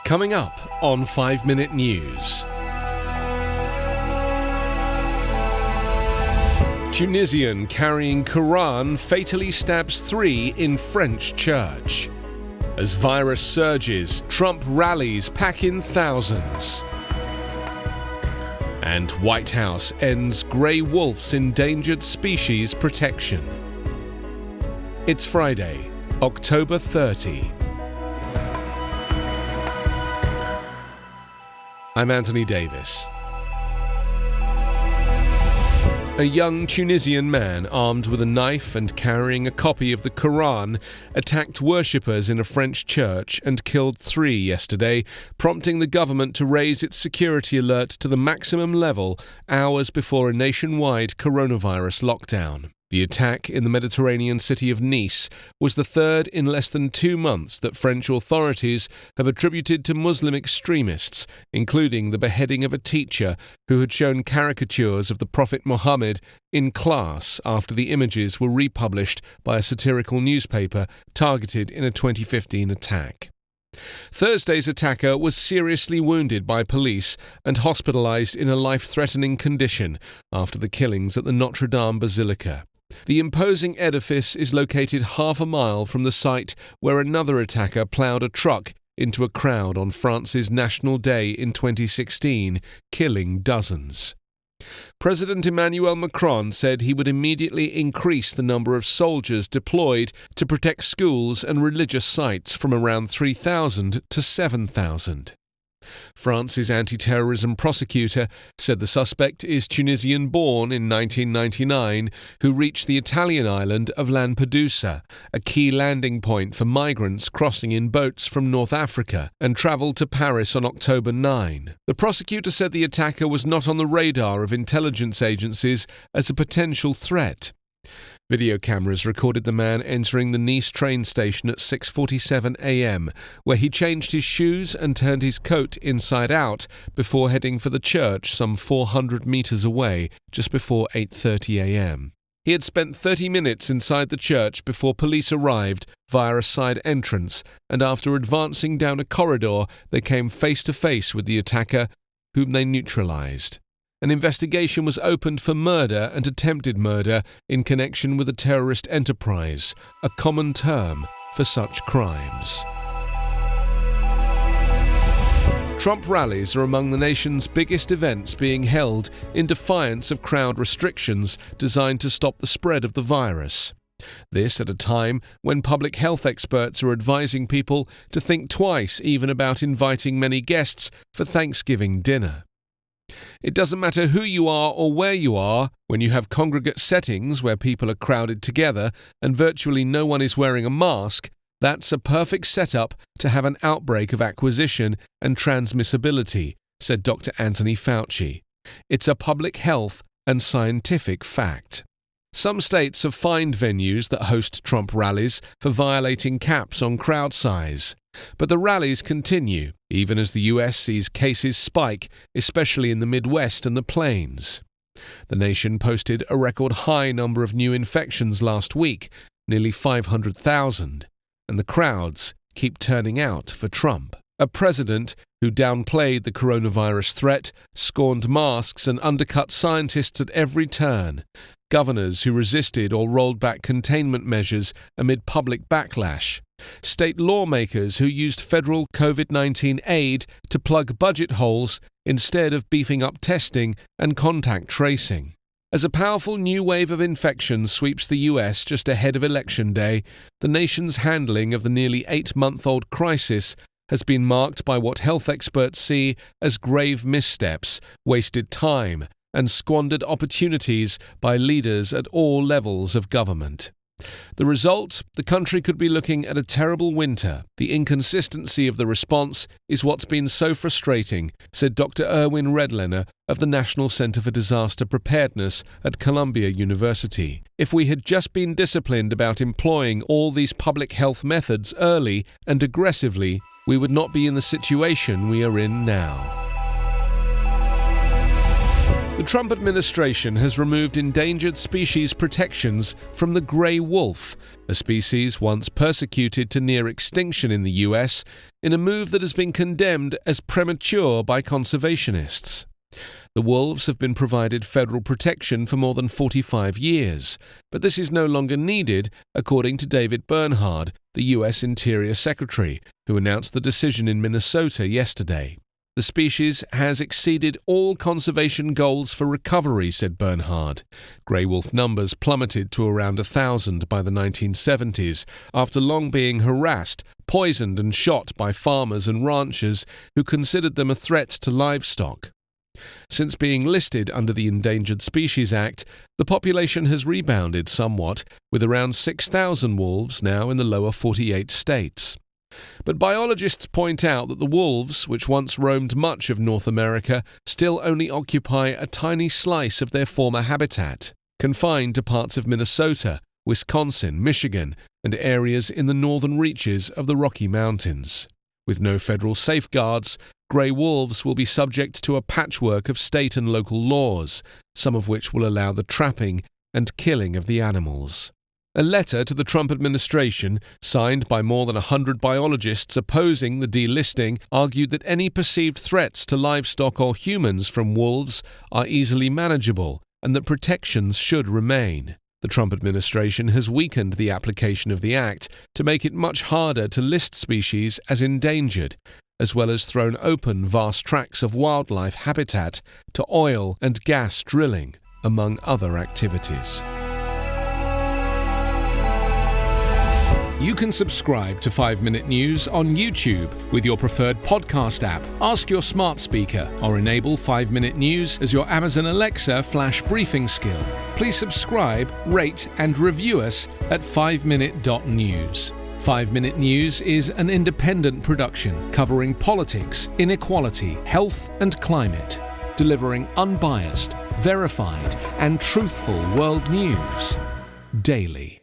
Coming up on 5 Minute News. Tunisian carrying Quran fatally stabs 3 in French church. As virus surges, Trump rallies pack in thousands. And White House ends grey wolf's endangered species protection. It's Friday, October 30. I'm Anthony Davis. A young Tunisian man armed with a knife and carrying a copy of the Quran attacked worshippers in a French church and killed 3 yesterday, prompting the government to raise its security alert to the maximum level hours before a nationwide coronavirus lockdown. The attack in the Mediterranean city of Nice was the 3rd in less than 2 months that French authorities have attributed to Muslim extremists, including the beheading of a teacher who had shown caricatures of the Prophet Muhammad in class after the images were republished by a satirical newspaper targeted in a 2015 attack. Thursday's attacker was seriously wounded by police and hospitalized in a life-threatening condition after the killings at the Notre Dame Basilica. The imposing edifice is located half a mile from the site where another attacker ploughed a truck into a crowd on France's National Day in 2016, killing dozens. President Emmanuel Macron said he would immediately increase the number of soldiers deployed to protect schools and religious sites from around 3,000 to 7,000. France's anti-terrorism prosecutor said the suspect is Tunisian-born in 1999 who reached the Italian island of Lampedusa, a key landing point for migrants crossing in boats from North Africa, and travelled to Paris on October 9. The prosecutor said the attacker was not on the radar of intelligence agencies as a potential threat. Video cameras recorded the man entering the Nice train station at 6:47 a.m, where he changed his shoes and turned his coat inside out before heading for the church some 400 metres away just before 8:30 a.m. He had spent 30 minutes inside the church before police arrived via a side entrance, and after advancing down a corridor, they came face to face with the attacker, whom they neutralised. An investigation was opened for murder and attempted murder in connection with a terrorist enterprise, a common term for such crimes. Trump rallies are among the nation's biggest events being held in defiance of crowd restrictions designed to stop the spread of the virus. This at a time when public health experts are advising people to think twice even about inviting many guests for Thanksgiving dinner. It doesn't matter who you are or where you are, when you have congregate settings where people are crowded together and virtually no one is wearing a mask, that's a perfect setup to have an outbreak of acquisition and transmissibility, said Dr. Anthony Fauci. It's a public health and scientific fact. Some states have fined venues that host Trump rallies for violating caps on crowd size. But the rallies continue, even as the US sees cases spike, especially in the Midwest and the Plains. The nation posted a record high number of new infections last week, nearly 500,000, and the crowds keep turning out for Trump. A president who downplayed the coronavirus threat, scorned masks and undercut scientists at every turn. Governors who resisted or rolled back containment measures amid public backlash. State lawmakers who used federal COVID-19 aid to plug budget holes instead of beefing up testing and contact tracing. As a powerful new wave of infections sweeps the US just ahead of Election Day, the nation's handling of the nearly 8-month-old crisis has been marked by what health experts see as grave missteps, wasted time, and squandered opportunities by leaders at all levels of government. The result? The country could be looking at a terrible winter. The inconsistency of the response is what's been so frustrating, said Dr. Erwin Redlener of the National Center for Disaster Preparedness at Columbia University. If we had just been disciplined about employing all these public health methods early and aggressively, we would not be in the situation we are in now. The Trump administration has removed endangered species protections from the grey wolf, a species once persecuted to near extinction in the US, in a move that has been condemned as premature by conservationists. The wolves have been provided federal protection for more than 45 years, but this is no longer needed, according to David Bernhard, the US Interior Secretary, who announced the decision in Minnesota yesterday. The species has exceeded all conservation goals for recovery, said Bernhard. Grey wolf numbers plummeted to around 1,000 by the 1970s, after long being harassed, poisoned and shot by farmers and ranchers who considered them a threat to livestock. Since being listed under the Endangered Species Act, the population has rebounded somewhat, with around 6,000 wolves now in the lower 48 states. But biologists point out that the wolves, which once roamed much of North America, still only occupy a tiny slice of their former habitat, confined to parts of Minnesota, Wisconsin, Michigan, and areas in the northern reaches of the Rocky Mountains. With no federal safeguards, grey wolves will be subject to a patchwork of state and local laws, some of which will allow the trapping and killing of the animals. A letter to the Trump administration, signed by more than 100 biologists opposing the delisting, argued that any perceived threats to livestock or humans from wolves are easily manageable and that protections should remain. The Trump administration has weakened the application of the act to make it much harder to list species as endangered, as well as thrown open vast tracts of wildlife habitat to oil and gas drilling, among other activities. You can subscribe to 5 Minute News on YouTube with your preferred podcast app. Ask your smart speaker or enable 5 Minute News as your Amazon Alexa flash briefing skill. Please subscribe, rate and review us at 5minute.news. 5 Minute News is an independent production covering politics, inequality, health and climate, delivering unbiased, verified and truthful world news daily.